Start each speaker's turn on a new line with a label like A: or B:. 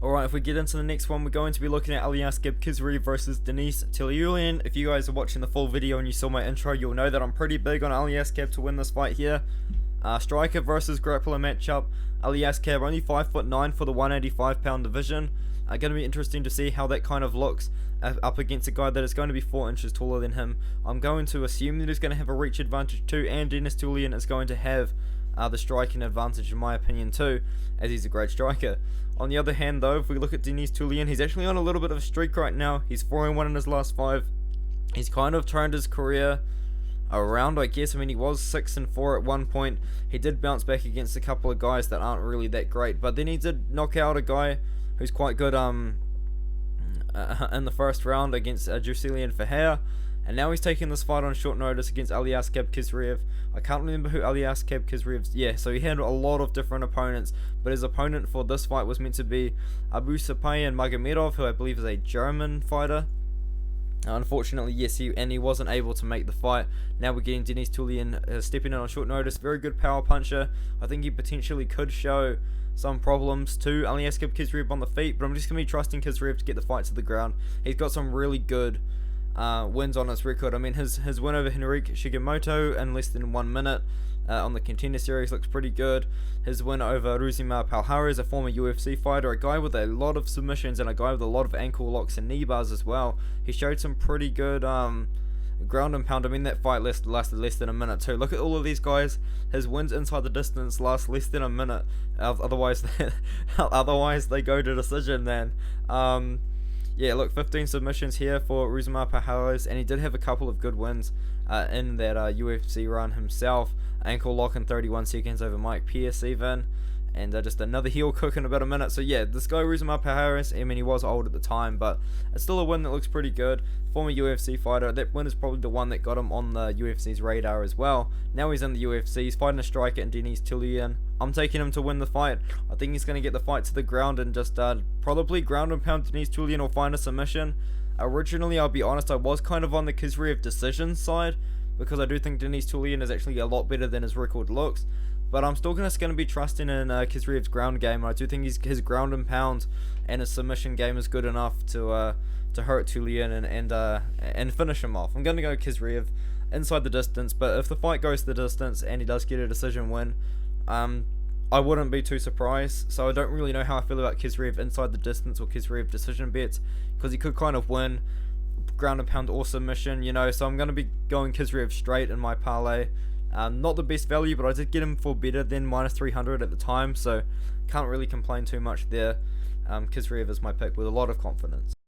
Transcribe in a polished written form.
A: Alright, if we get into the next one, we're going to be looking at Aliaskhab Khizriev versus Denis Tiuliulin. If you guys are watching the full video and you saw my intro, you'll know that I'm pretty big on Aliaskhab to win this fight here. Striker versus grappler matchup. Aliaskhab only 5'9" for the 185 pound division. Going to be interesting to see how that kind of looks up against a guy that is going to be 4 inches taller than him. I'm going to assume that he's going to have a reach advantage too, and Denis Tiuliulin is going to have the striking advantage in my opinion too, as he's a great striker. On the other hand though, if we look at Denis Tiuliulin, he's actually on a little bit of a streak right now. He's 4-1 in his last 5. He's kind of turned his career around, I guess. I mean, he was 6-4 at one point. He did bounce back against a couple of guys that aren't really that great, but then he did knock out a guy who's quite good in the first round against Khizriev for hair. And now he's taking this fight on short notice against Aliaskhab Khizriev. I can't remember who Aliaskhab Khizriev's... Yeah, so he had a lot of different opponents, but his opponent for this fight was meant to be Abu Sapay and Magomedov, who I believe is a German fighter. Unfortunately, yes, he wasn't able to make the fight. Now we're getting Denis Tiuliulin stepping in on short notice. Very good power puncher. I think he potentially could show some problems to Aliaskhab Khizriev on the feet, but I'm just going to be trusting Khizriev to get the fight to the ground. He's got some really good wins on his record. I mean, his win over Henrique Shigemoto in less than 1 minute on the Contender Series looks pretty good. His win over Ruzima Palhares, a former UFC fighter, a guy with a lot of submissions and a guy with a lot of ankle locks and knee bars as well. He showed some pretty good ground and pound. I mean, that fight lasted less than a minute too. Look at all of these guys. His wins inside the distance last less than a minute. Otherwise they go to decision, man. Yeah, look, 15 submissions here for Ruzima Palhares, and he did have a couple of good wins in that UFC run himself. Ankle lock in 31 seconds over Mike Pierce even, and just another heel cook in about a minute. So yeah, this guy Ruzima Palhares, I mean, he was old at the time, but it's still a win that looks pretty good. Former UFC fighter, that win is probably the one that got him on the UFC's radar as well. Now he's in the UFC, he's fighting a striker in Denis Tiuliulin. I'm taking him to win the fight. I think he's going to get the fight to the ground and just probably ground and pound Denis Tiuliulin or find a submission. Originally, I'll be honest, I was kind of on the Khizriev decision side, because I do think Denis Tiuliulin is actually a lot better than his record looks. But I'm still going to be trusting in Khizriev's ground game. I do think his ground and pound and his submission game is good enough to hurt Tiuliulin and finish him off. I'm going to go Khizriev inside the distance, but if the fight goes to the distance and he does get a decision win, I wouldn't be too surprised. So I don't really know how I feel about Khizriev inside the distance or Khizriev decision bets, because he could kind of win ground and pound or submission, you know. So I'm going to be going Khizriev straight in my parlay. Not the best value, but I did get him for better than -300 at the time, so can't really complain too much there. Khizriev is my pick with a lot of confidence.